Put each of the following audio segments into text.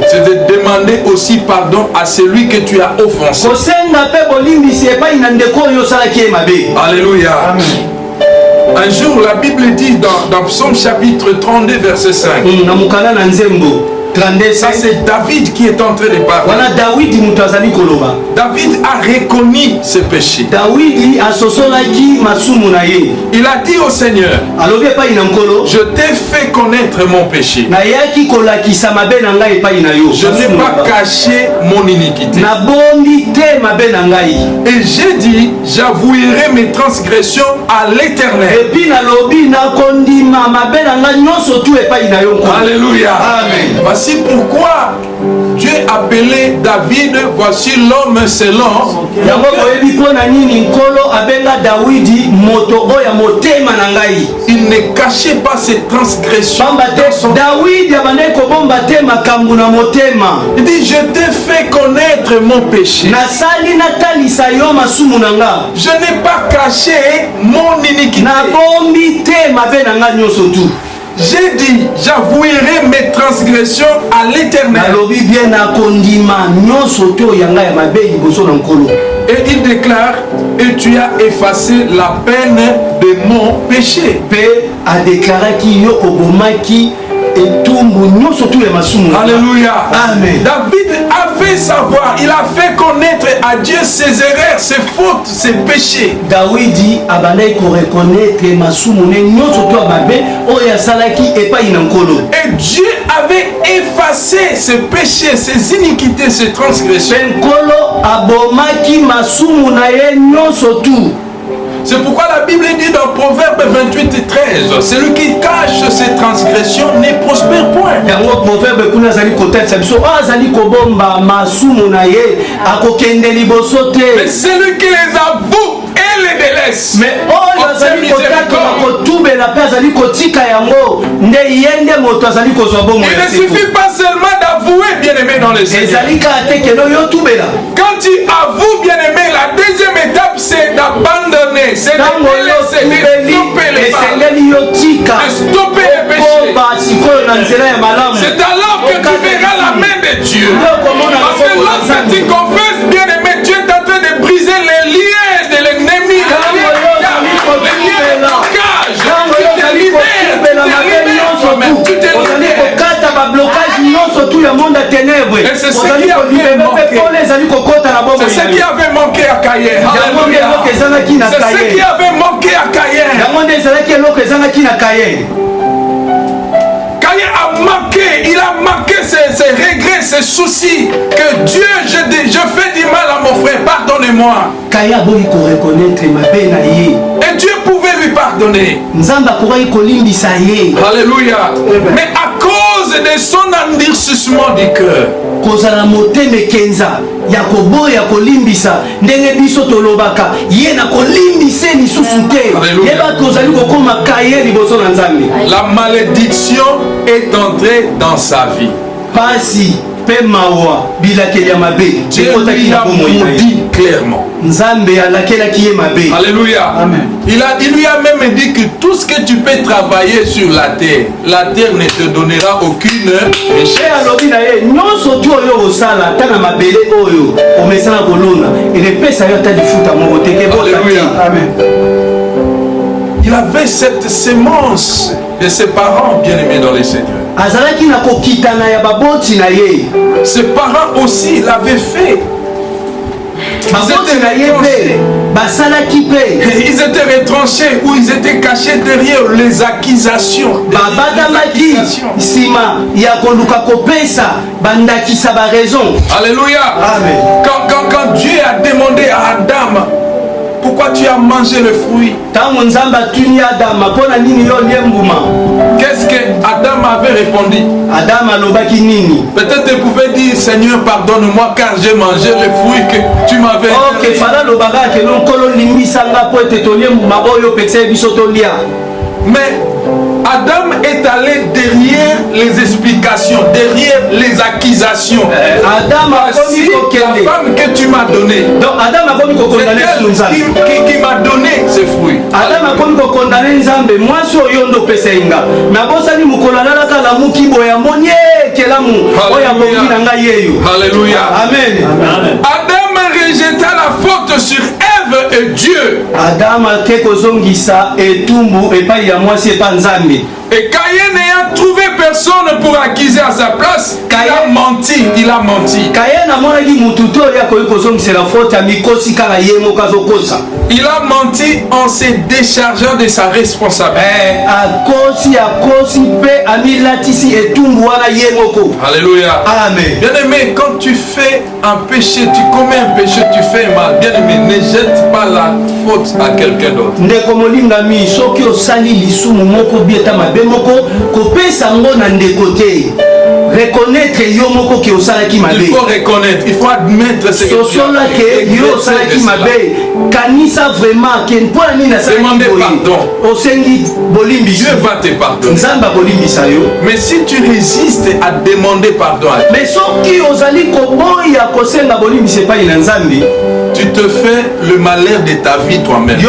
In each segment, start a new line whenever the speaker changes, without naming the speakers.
C'est
de demander aussi pardon à celui que tu as offensé. Alléluia.
Amen.
Un jour, la Bible dit dans Psaume chapitre 32, verset 5. Ça, c'est David qui est en train de parler. David a reconnu ses péchés. Il a dit au Seigneur, je t'ai fait connaître mon péché. Je n'ai pas caché mon iniquité. Et j'ai dit, j'avouerai mes transgressions à l'Éternel. Alléluia. Amen. Voici pourquoi Dieu appelait David, voici l'homme selon. Il ne cachait pas ses transgressions. Il dit, je t'ai fait connaître mon péché. Je n'ai pas caché mon iniquité. J'ai dit, j'avouerai mes transgressions à l'Éternel. Et il déclare, et tu as effacé la peine de mon péché. Alléluia. Amen. David a fait savoir, il a fait connaître à Dieu ses erreurs, ses fautes, ses péchés. Et Dieu avait effacé ses péchés, ses iniquités, ses transgressions. C'est pourquoi la Bible dit dans Proverbe 28:13, celui qui cache ses transgressions ne prospère point. Mais celui qui les avoue et les délaisse, il ne suffit pas seulement d'avouer, bien-aimé dans le Seigneur. Quand tu avoues, bien-aimé, la deuxième étape c'est d'abandonner, c'est de délaisser, de stopper les pas, de stopper les péchés. C'est alors que tu verras la main de Dieu. Parce que lorsque tu confesses, bien-aimé, Dieu est en train de briser les liens de l'ennemi, les liens de blocage. Tu te libères, tu te libères. Et c'est ce qui avait manqué à Caïn. C'est ce qui avait manqué à Caïn. Caïn a manqué, il a manqué ses regrets, ses soucis. Que Dieu, je fais du mal à mon frère, pardonnez-moi. Et Dieu pouvait lui pardonner. Alléluia. Mais à cause de son endurcissement du cœur, la malédiction est entrée dans sa vie. Dieu lui a maudit clairement. Alléluia. Amen. Il lui a même dit que tout ce que tu peux travailler sur la terre ne te donnera aucune richesse. Alléluia. Amen. Il avait cette sémence de ses parents bien-aimés dans les Seigneurs. Ses parents aussi l'avaient fait. Ils étaient retranchés ou ils étaient cachés derrière les accusations. Alléluia. Quand Dieu a demandé à Adam, pourquoi tu as mangé le fruit? Qu'est-ce que Adam avait répondu? Peut-être il pouvait dire, Seigneur, pardonne-moi car j'ai mangé le fruit que tu m'avais Mais Adam est allé derrière les explications, derrière les accusations. Voici la femme que tu m'as donnée. C'est elle qui m'a donné ce fruit.
Adam akomi ko condamner nzambe mwasi oyo ndo pesa inga. Mais abosani mukolo alalaka la mukibo ya monye kelamu oya bongi na ngai yeyo.
Alléluia.
Amen.
Adam rejeta la faute sur Ève et Dieu.
Adam ake kozongisa etumbu epai ya mwasi epa nzambe.
Et Caïn n'ayant trouvé personne pour accuser à sa place, il a menti. Il a menti. Il a menti en se déchargeant de sa responsabilité. Alléluia.
Amen.
Bien-aimé, quand tu fais un péché, tu commets un péché, tu fais mal. Bien-aimé, ne jette pas la faute à quelqu'un d'autre.
Reconnaître
il faut reconnaître, il faut admettre ce que tu as fait. Demandez pardon. Dieu va te pardonner. Mais si tu résistes à demander pardon à Dieu, tu te fais le malheur de ta vie toi-même.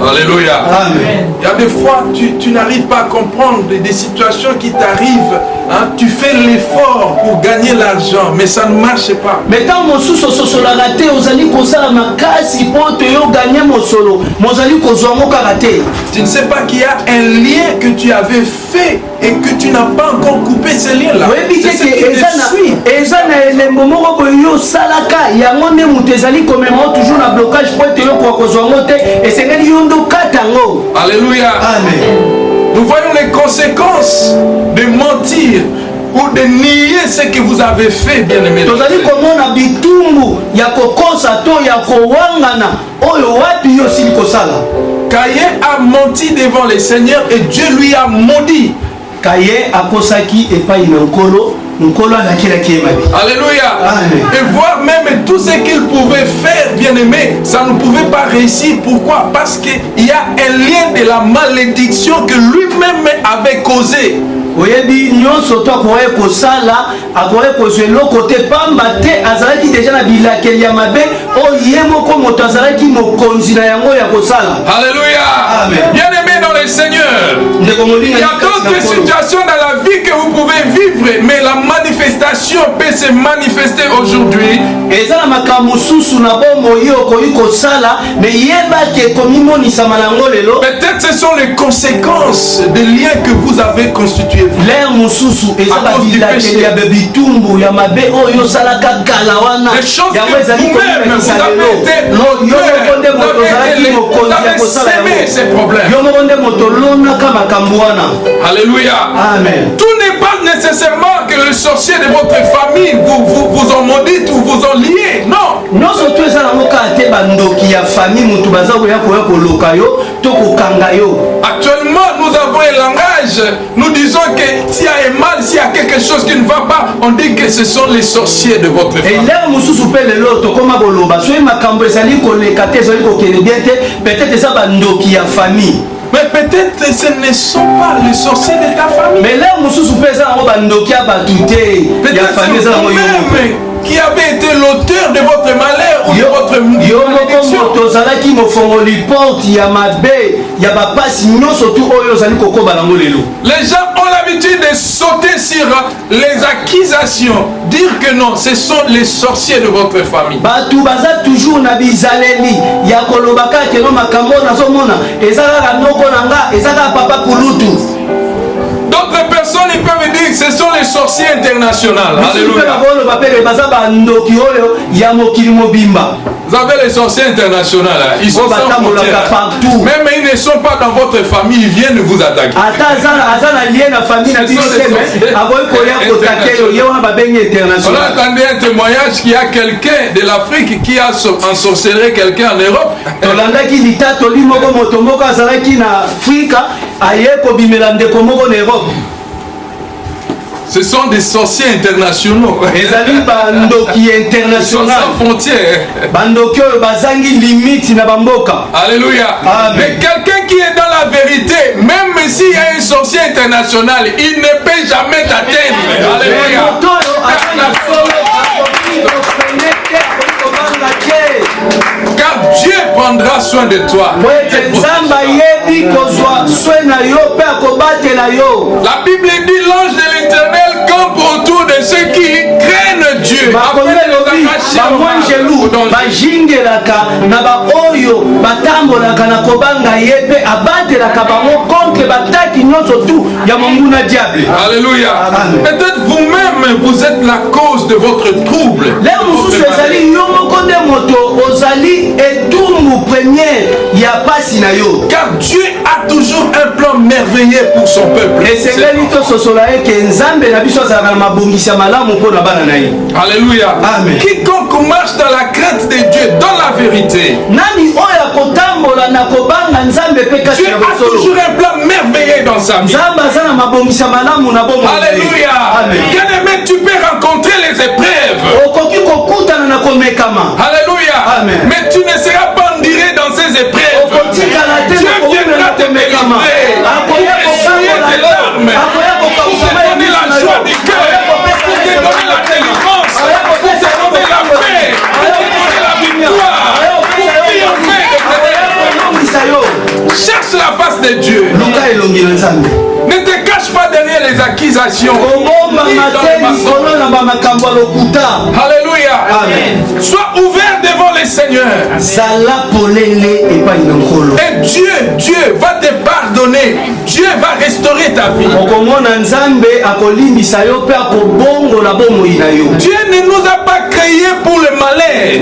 Alléluia.
Amen.
Il y a des fois, tu n'arrives pas à comprendre des situations qui t'arrivent. Hein? Tu fais l'effort pour gagner l'argent, mais ça ne marche pas. Tu ne sais pas qu'il y a un lien que tu avais fait et que tu n'as pas encore coupé ce lien-là. Alléluia.
Amen.
Nous voyons les conséquences de mentir ou de nier ce que vous avez fait, bien-aimés. Caïn a menti devant le Seigneur et Dieu lui a maudit. Alléluia.
Amen.
Et voir même tout ce qu'il pouvait faire, bien-aimé, ça ne pouvait pas réussir. Pourquoi? Parce qu'il y a un lien de la malédiction que lui-même avait causé.
oyebi nyonso to akoye kosala akoye kozwa eloko te pamba te azalaki deja na bilakeli ya mabe oyo ye moko moto azalaki mokonzi na yango ya kosala.
Alléluia.
Amen.
Bien aimé dans le Seigneur, il y a d'autres situations dans la vie que vous pouvez vivre, mais la manifestation peut se manifester aujourd'hui.
Eza na makambo susu na bombo yo koyi kosala mais yeba ke komimonisa malango lelo.
Peut-être ce sont les conséquences des liens que vous avez constitués.
L'air mususu ezaba bilakeli ya bebitumbu ya mabe oyo salaka kalawana
ya wezali vous-même vous avez été l'auteur, vous avez semé ces problèmes. Alléluia.
Amen.
Tout n'est pas nécessairement que le sorcier de votre famille vous ont maudit ou vous ont lié. Non.
Non, surtout ça na moka te bandoki ya famille mutu baza ko ya ko loka yo to ko kanga yo.
Actuellement, nous avons un langage. Nous disons que s'il y a un mal, s'il y a quelque chose qui ne va pas, on dit que ce sont les sorciers de votre famille.
Et là, mususu pe le loto koma boloba. So makambo ezali ko lekate ezali ko kene bien te peut-être ça bandoki ya famille.
Mais peut-être ce ne sont pas les sorciers de ta famille.
Mais là, mususu pe ça na bandoki ya batute ya famille ça na yo.
Qui avait été l'auteur de votre malheur ou de votre malédiction. Les gens ont l'habitude de sauter sur les accusations, dire que non, ce sont les sorciers de votre famille. D'autres personnes ils peuvent dire que ce sont les sorciers internationaux. Alléluia. Vous avez les sorciers internationaux là. Ils sont sans frontières. Même ils ne sont pas dans votre famille, ils viennent vous attaquer. On a entendu un témoignage qu'il y a quelqu'un de l'Afrique qui a ensorcelé quelqu'un en Europe. Ce sont des sorciers internationaux. Ils sont sans frontières. Alléluia. Mais quelqu'un qui est dans la vérité, même s'il y a un sorcier international, il ne peut jamais t'atteindre. Alléluia. Car prendra soin de toi. La Bible dit l'ange de l'Éternel campe autour de ceux qui craignent Dieu. Alléluia. Peut-être vous-même vous êtes la cause de votre trouble. Car Dieu a toujours un plan merveilleux pour son peuple. Alléluia. Amen. Quiconque marche dans la crainte de Dieu, dans la vérité, Dieu a toujours un plan merveilleux dans sa vie. Alléluia. Bien-aimé, tu peux rencontrer les épreuves. Alléluia. Amen. Mais tu ne seras pas enduré dans ces épreuves. Dieu viendra te délivrer. Pour essuyer tes larmes. Pour te donner la joie du cœur. Pour te donner la délivrance. Pour te donner la paix. Pour te donner la victoire. Pour triompher de tes démons. Cherche la face de Dieu. Ne te cache pas derrière les accusations. Alléluia. Amen. Sois ouvert devant le Seigneur. Et Dieu va te pardonner. Dieu va restaurer ta vie. Dieu ne nous a pas créés pour le malheur.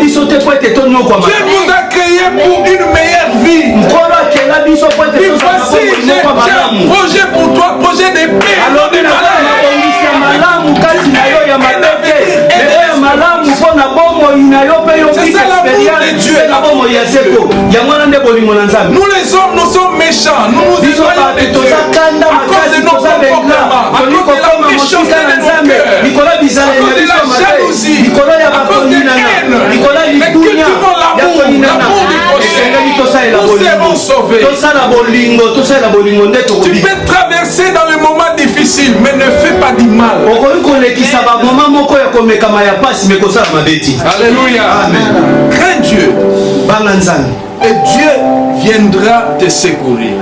Dieu nous a créés pour une meilleure vie. Et voici, j'ai un projet pour toi, projet de paix. Alors, de malheur. C'est ça l'amour de Dieu. Nous les hommes, nous sommes méchants. Nous nous éloignons de Dieu à cause de nos comportements, à cause de la méchanceté de nos cœurs, à cause de la jalousie, à cause de la haine. Mais cultivons l'amour du prochain. Nous serons sauvés. Tu peux traverser dans le moment difficile, mais ne fais pas du mal. Alléluia. Amen. Crains Dieu. Et Dieu viendra te secourir.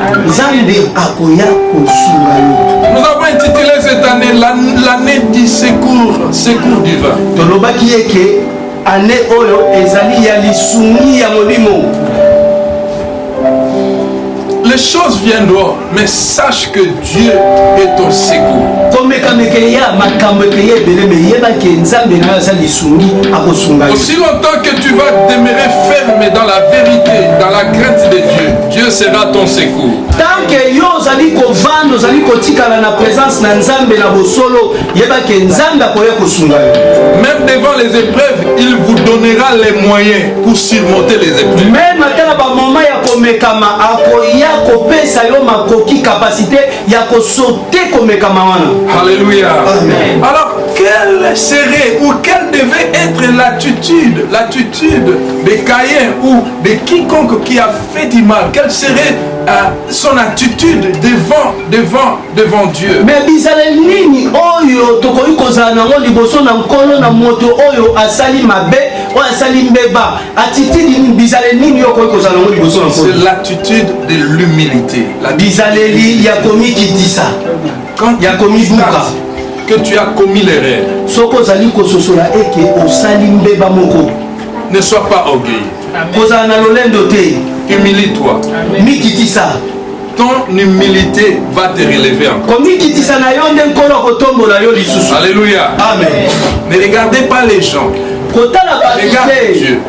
Nous avons intitulé cette année l'année du secours divin. Les choses viendront, mais sache que Dieu est ton secours. Aussi longtemps que tu vas demeurer ferme dans la vérité, dans la crainte de Dieu, Dieu sera ton secours. Même devant les épreuves, il vous donnera les moyens pour surmonter les épreuves. Alléluia. Amen. Alors, quelle serait ou quelle devait être l'attitude de Caïn ou de quiconque qui a fait du mal? Quelle serait son attitude devant Dieu?
Mais bizalelini oyo tokoki kozala nango liboso na nkolo na moto oyo asali mabe oyo asali mbeba attitude bizalelini yo koki kozala nango liboso na nkolo.
C'est l'attitude de l'humilité. La
bizaleli ya komikitisa.
Quand ya komibuka que tu as commis l'erreur.
Soko zali kososola eke osali mbeba moko.
Ne sois pas orgueilleux.
Kozala na lolendo te.
Humilie-toi.
Mikitisa.
Ton humilité va te relever encore. Alléluia. Amen. Ne regardez pas les gens. Regarde Dieu.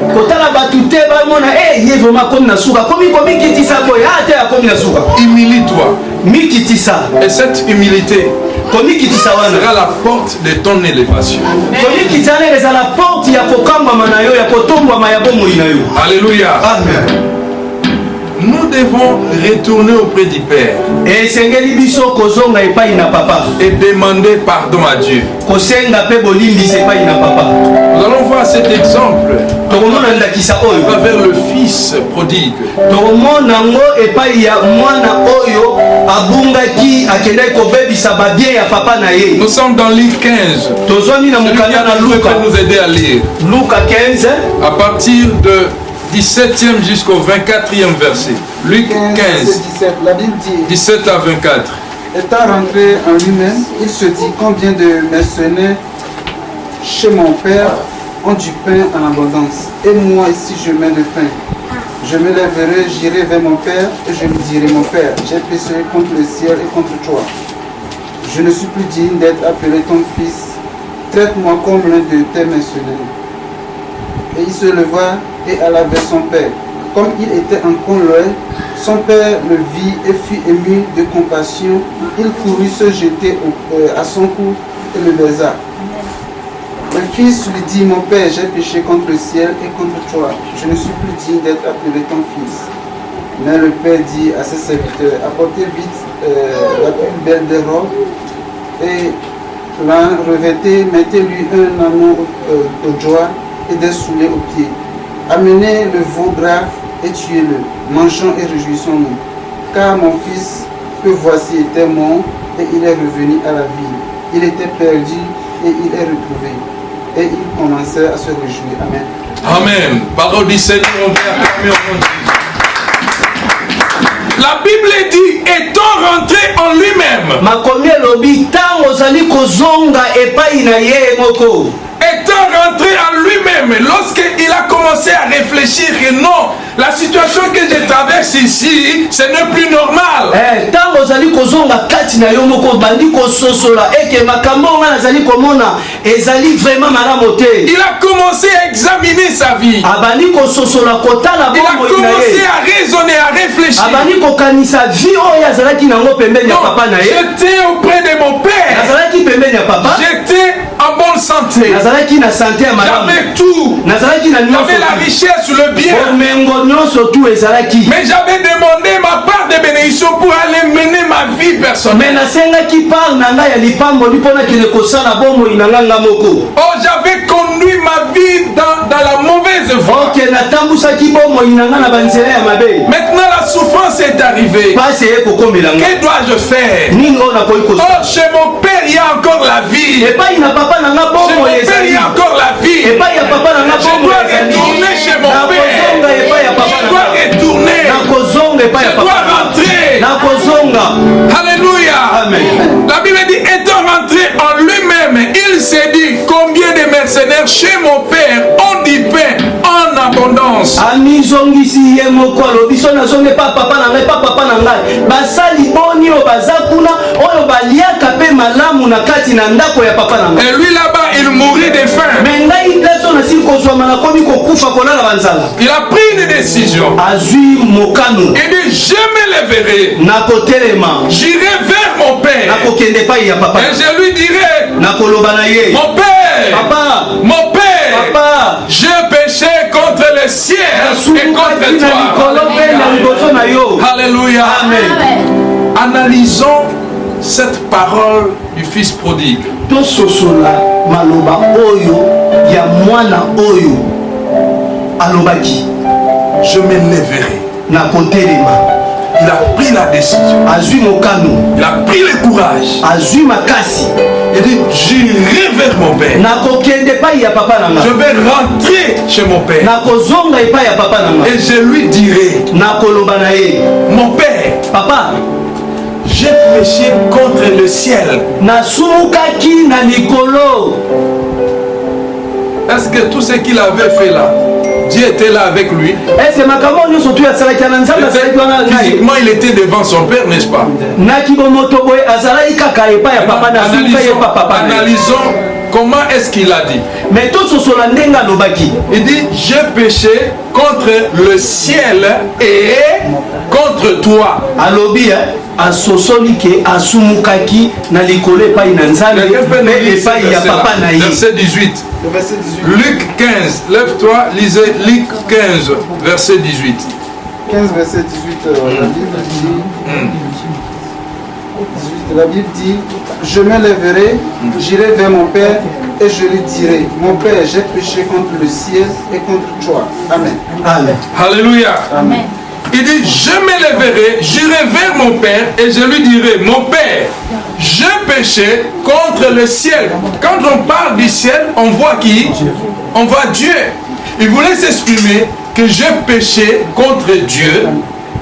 Humilie-toi. Et cette humilité sera la porte de ton élévation. Alléluia. Amen. Nous devons retourner auprès du Père et demander pardon à Dieu. Nous allons voir cet exemple vers le fils prodigue. Nous sommes dans Luc 15. Celui qui nous aider à lire. À partir de 17e jusqu'au 24e verset. Luc 15,
17, la Bible dit,
17 à 24.
Étant rentré en lui-même, il se dit combien de mercenaires chez mon père ont du pain en abondance. Et moi ici je mets le pain. Je me lèverai, j'irai vers mon père et je lui dirai, mon père, j'ai péché contre le ciel et contre toi. Je ne suis plus digne d'être appelé ton fils. Traite-moi comme l'un de tes mercenaires. Et il se leva et alla vers son père. Comme il était encore loin, son père le vit et fut ému de compassion. Il courut se jeter à son cou et le baisa. Le fils lui dit, mon père, j'ai péché contre le ciel et contre toi. Je ne suis plus digne d'être appelé ton fils. Mais le père dit à ses serviteurs, apportez vite la plus belle des robes et la revêtez, mettez-lui un anneau au doigt et des souliers aux pieds. Amenez le veau gras et tuez-le. Mangeons et réjouissons-nous. Car mon fils, que voici, était mort et il est revenu à la vie. Il était perdu et il est retrouvé. Et ils commençaient à se réjouir. Amen.
Amen. Parole du Seigneur, on va acclamer au nom de Jésus. La Bible dit, étant rentré en lui-même.
Makomi elobi tango ozali kozonga epai na ye moko.
Étant rentré en lui-même, lorsqu'il a commencé à réfléchir que non, la situation que je traverse ici, ce n'est plus normal.
Tango ozali kozonga kati na yo moko bandi kososola eke makambo nga nazali komona ezali vraiment malamu te.
Il a commencé à examiner sa vie.
Abandi kososola kotala
Il
bomo
a commencé à raisonner, à réfléchir.
Abandi kokanisa vie oyo azalaki nango pembeni ya papa na ye.
J'étais auprès de mon père.
Nazalaki pembeni ya papa.
J'étais en bonne santé.
Nazalaki na santé ya malamu.
J'avais tout.
Nazalaki na nyonso.
J'avais la richesse, le bien.
Bomengo nyonso tout ezalaki.
Mais j'avais demandé ma part de bénédiction pour aller mener ma vie personnelle.
Mais nasengaki part na ngai ya lipambo lipona kende kosala bomo inanganga moko.
Oh, j'avais conduit ma vie dans la mauvaise voie.
Ok, natambusaki bomo inanga na banzela ya mabe.
Maintenant la souffrance est arrivée. Que dois-je faire? Oh, chez mon père il y a encore la vie. Chez mon père il y a encore la vie. Je dois retourner chez mon père. Je dois retourner. Je dois rentrer. Alléluia. Amen. La Bible dit, étant rentré en lui-même, il s'est dit, combien de mercenaires chez mon père ont du pain en abondance. Et lui là-bas, il mourit de faim. Il a pris une décision. Il dit, je me lèverai. J'irai vers mon père. Et je lui dirai, mon père, papa, mon père, papa, j'ai péché contre le ciel et contre toi. Alléluia. Amen. Analysons cette parole du fils prodigue.
Tososola maloba oyo ya mwana oyo alobaki.
Je me lèverai.
Na kotelema.
Il a pris la décision.
Azui mokano.
Il a pris le courage.
Azui makasi.
Il dit, j'irai vers mon père. Je vais rentrer chez mon père. Et je lui dirai, mon père, papa, j'ai péché contre le ciel. Est-ce que tout ce qu'il avait fait là, Dieu était là avec lui? Physiquement, il était devant son père, n'est-ce pas? Analysons comment est-ce qu'il a dit. Il dit, j'ai péché contre le ciel et contre toi. Verset 18. Luc 15. Lève-toi, lisez Luc 15, verset 18.
15, verset 18. La Bible dit, je me lèverai, j'irai vers mon père et je lui dirai, mon père, j'ai péché contre le ciel et contre toi. Amen.
Amen.
Alléluia.
Amen.
Il dit, je me lèverai, j'irai vers mon père et je lui dirai, mon père, j'ai péché contre le ciel. Quand on parle du ciel, on voit qui? On voit Dieu. Il voulait s'exprimer que j'ai péché contre Dieu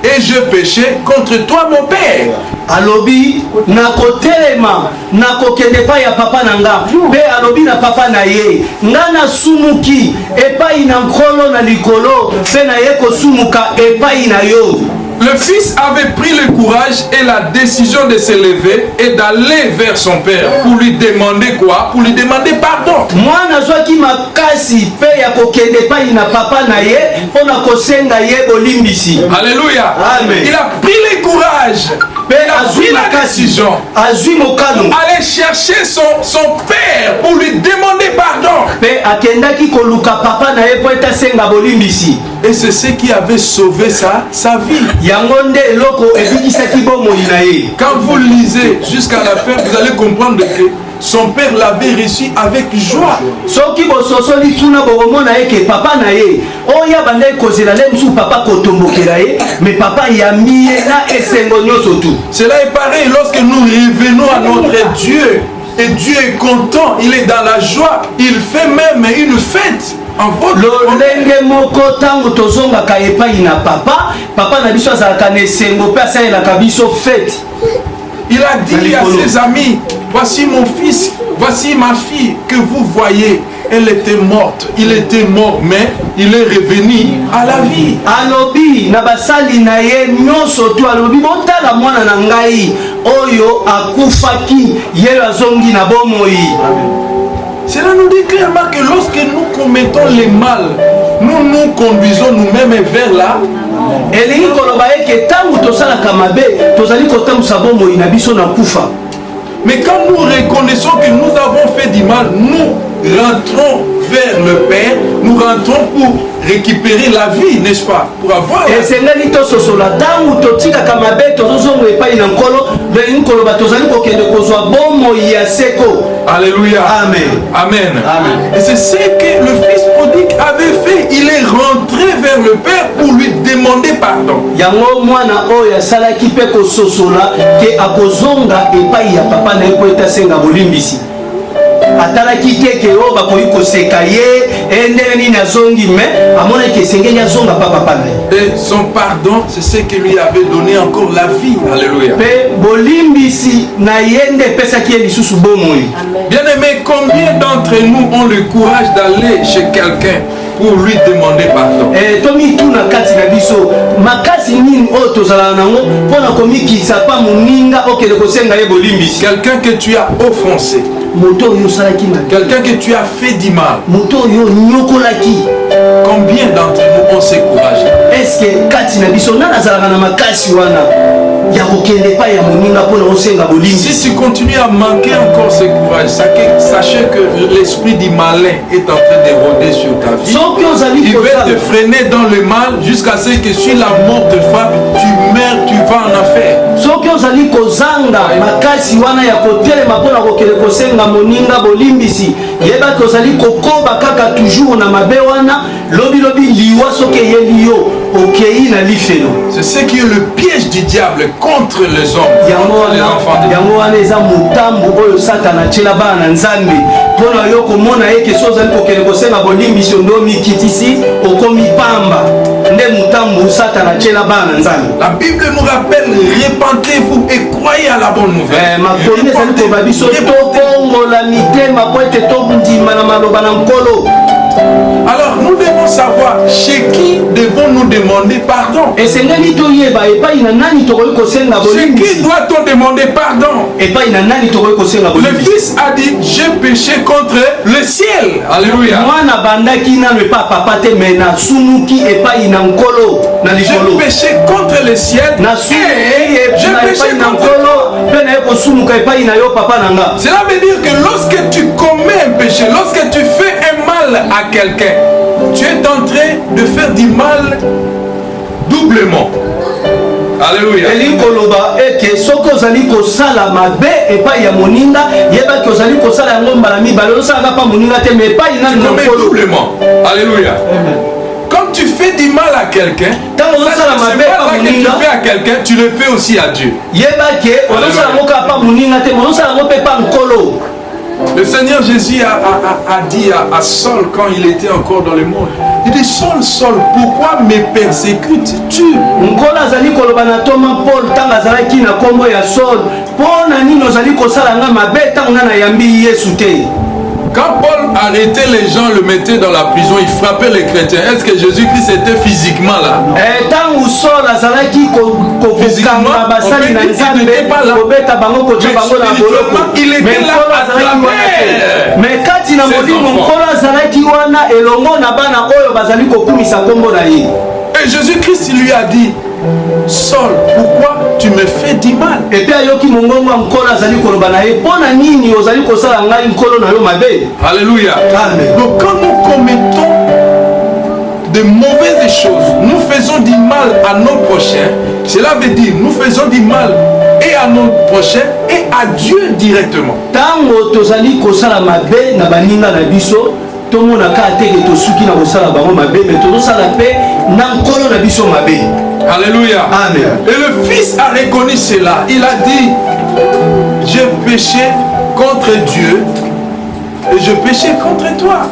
et je péché contre toi mon père.
Alobi nakotelema nakokende pa ya papa nanga pe alobi na papa na ye ngana sumuki epai na nkolo na likolo pe na ye kosumuka epai na yo.
Le fils avait pris le courage et la décision de se lever et d'aller vers son père pour lui demander quoi? Pour lui demander pardon.
Mwana zwaki makasi pe ya kokende pa na papa na ye pona kosenga ye bolimbisi.
Alléluia.
Amen.
Il a pris le courage. Il a pris la décision. Aller chercher son père pour lui demander pardon. Et c'est ce qui avait sauvé sa vie. Quand vous lisez jusqu'à la fin, vous allez comprendre que son père l'avait reçu avec joie. Cela est pareil lorsque nous revenons à notre Dieu. Et Dieu est content, il est dans la joie. Il fait même une fête. Il a dit à ses amis, voici mon fils, voici ma fille que vous voyez. Elle était morte, il était mort, mais il est revenu à la vie.
Alobi na basali na ye nyonso tu alobi botala mwana na ngai oyo akufaki ye azongi na bomoi.
Cela nous dit clairement que lorsque nous commettons le mal, nous nous conduisons nous-mêmes vers là.
Elingi koloba eke tangu tosala kamabe tozali kotambusa bomoi na biso na kufa.
Mais quand nous reconnaissons que nous avons fait du mal, nous rentrons vers le Père, nous rentrons pour récupérer la vie, n'est-ce pas? Pour avoir la vie. Alléluia.
Amen.
Amen. Amen. Et c'est ce que le fils prodigue avait fait. Il est rentré vers le Père pour lui demander pardon.
atalaki te ke o bakoki koseka ye ndenge nini azongi me amonaki esengeli azonga pa papa na ye.
Et son pardon, c'est ce qui lui avait donné encore la vie. Alléluia.
Pe bolimbisi na ye nde epesaki ye lisusu bomoi.
Bien aimé, combien d'entre nous ont le courage d'aller chez quelqu'un pour lui demander pardon?
Tomi tuna kati na biso makasi nini oyo tozala nango mpona komikisa pa moninga okende kosenga ye bolimbisi.
Quelqu'un que tu as offensé, quelqu'un que tu as fait du mal. Combien d'entre nous ont ce courage?
Est-ce que kati na biso na nazalaka na makasi wana ya kokende pa ya moninga mpona kosenga bolimbisi?
Si tu continues à manquer encore ce courage, sachez que l'esprit du malin est en train de rôder sur ta vie. Il va te freiner dans le mal jusqu'à ce que sur la mort te frappe, tu meurs, tu vas en enfer.
Soki ozali kozanga makasi wana ya kotelema mpona kokende kosenga moninga bolimbisi yebaki ozali kokoba kaka toujours na mabe wana lobilobi liwa soki eyeli yo okei na lifelo.
C'est ce qui est le piège du diable contre les hommes, contre les enfants de Dieu.
Yango wana eza mutambu oyo satana atiela bana na nzambe mpona yo komona ye ke so ozali kokende kosenga bolimbisi ndo mikitisi okomi pamba nde mutambu satana atiela bana na nzambe.
La Bible nous rappelle, repentez-vous et croyez à la bonne nouvelle.
Makomi ezali koba biso tokongola mitema po ete tondima na maloba na nkolo.
Alors nous devons savoir chez qui devons-nous demander pardon.
Et c'est qui
doit-on demander pardon? Le fils a dit j'ai péché contre le ciel. Alléluia. J'ai péché contre le ciel et j'ai péché contre Cela veut dire que lorsque tu commets un péché, lorsque tu fais un mal à quelqu'un, tu es en train de faire du mal doublement. Alléluia. Doublement. Alléluia. Quand tu fais du mal à quelqu'un, ce mal que tu fais à quelqu'un, tu le fais aussi à Dieu. Le Seigneur Jésus a dit à Saul quand il était encore dans le monde, il dit Saul, Saul, pourquoi me persécutes-tu? Quand Paul arrêtait les gens, le mettait dans la prison, il frappait les chrétiens. Est-ce que Jésus-Christ était physiquement là? Non. Physiquement, il n'était pas là. Il était là à travers.
Mais quand il a dit,
et Jésus-Christ lui a dit, Saul, pourquoi tu me fais du mal? Alléluia. Amen. Donc quand nous commettons de mauvaises choses, nous faisons du mal à nos prochains, cela veut dire nous faisons du mal et à nos prochains et à Dieu directement. Alléluia. Amen. Et le fils a reconnu cela. Il a dit, j'ai péché contre Dieu et je péchais contre toi.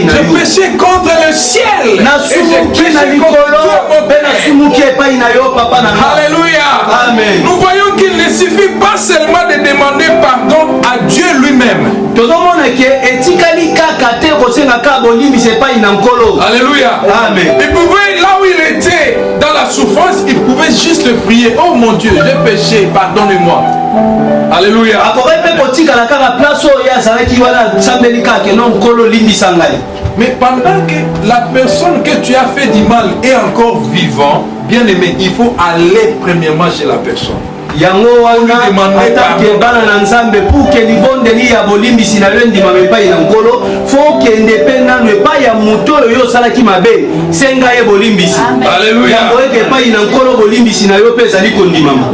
Je péchais contre le ciel et je péchais contre toi, mon Père. Alléluia. Amen. Nous voyons qu'il ne suffit pas seulement de demander pardon à Dieu lui-même. Alléluia. Amen. Il pouvait, là où il était dans la souffrance, il pouvait juste prier, oh mon Dieu, j'ai péché, pardonne-moi. Alléluia. Mais pendant que la personne que tu as fait du mal est encore vivant, bien aimé, il faut aller premièrement chez la personne.
Yango wana atake bana na nzambe pour que libondeli ya bolimbisi na lendi mamepai na nkolo faut que indépendant ne pas ya muto yo sala ki mabe senga ye bolimbisi. Alléluia. Yango eke pai na nkolo bolimbisi na yo pesa liko ndimama.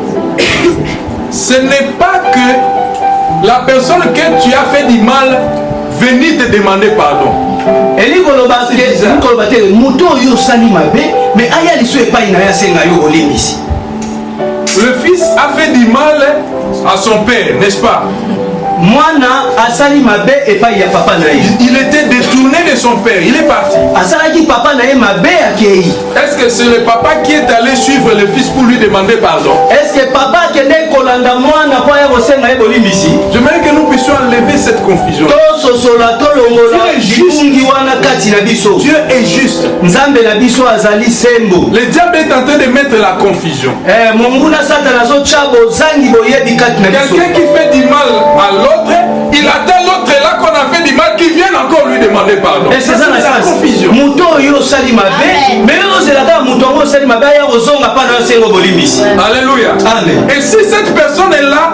Ce n'est pas que la personne que tu as fait du mal venir te demander pardon.
Eli koloba te muto yo sali mabe mais aya liso epai na ya senga yo bolimbisi.
Le fils a fait du mal à son père, n'est-ce pas? Il était détourné de son père, il est parti. Est-ce que c'est le papa qui est allé suivre le fils pour lui demander pardon?
Est-ce que papa
j'aimerais que nous puissions enlever cette confusion. Dieu est juste. Le diable est en train de mettre la confusion. Quelqu'un qui fait du mal à l'autre, il attend l'autre là qu'on a fait du mal qui vienne encore lui demander pardon.
Et c'est ça la confusion.
Alléluia. Amen. Et si cette personne est là,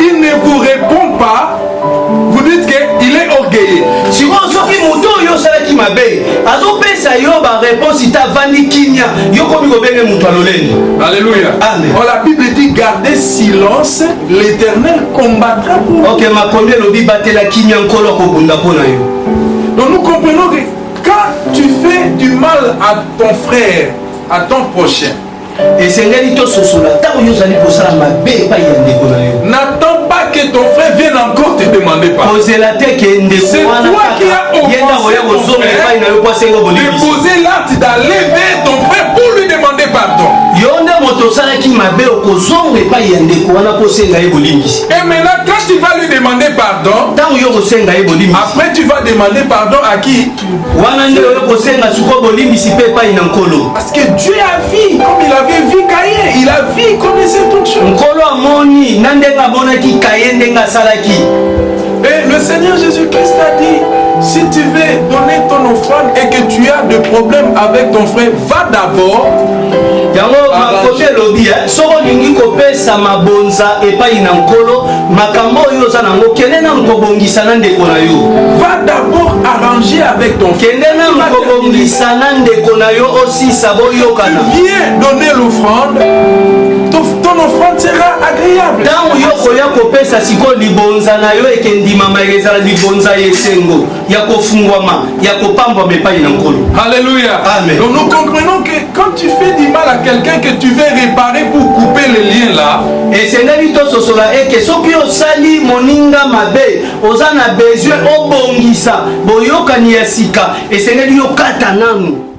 il ne vous répond pas, vous dites qu'il est orgueilleux. Alléluia. Amen. Oh, la Bible dit gardez silence, l'Éternel combattra pour vous. Donc nous comprenons que quand tu fais du mal à ton frère, à ton prochain, n'attends pas que ton frère vienne encore te demander pardon. C'est toi qui as déposé l'acte d'aller vers ton frère pour lui demander pardon. Et maintenant quand tu vas lui demander pardon, après tu vas demander pardon à qui? Parce que Dieu a vu comme il avait vu Caïn, il a vu, il connaissait toutes choses. Et le Seigneur Jésus-Christ a dit, si tu veux donner ton offrande et que tu as des problèmes avec ton frère, va d'abord. Va d'abord arranger avec ton frère. Tu viens donner l'offrande. Ton ton offrande sera agréable.
Tango yoko ya kopesa siko libonza na yo ekendimama ezala libonza yesengo ya kofungwama ya kopambwa mepai na nkolo.
Alléluia.
Amen.
Donc nous comprenons que quand tu fais du mal à quelqu'un que tu veux réparer pour couper les liens là,
et sengeli to sosola eke soki osali moninga mabe oza na besoin obongisa boyokani ya sika esengeli yokata nanu.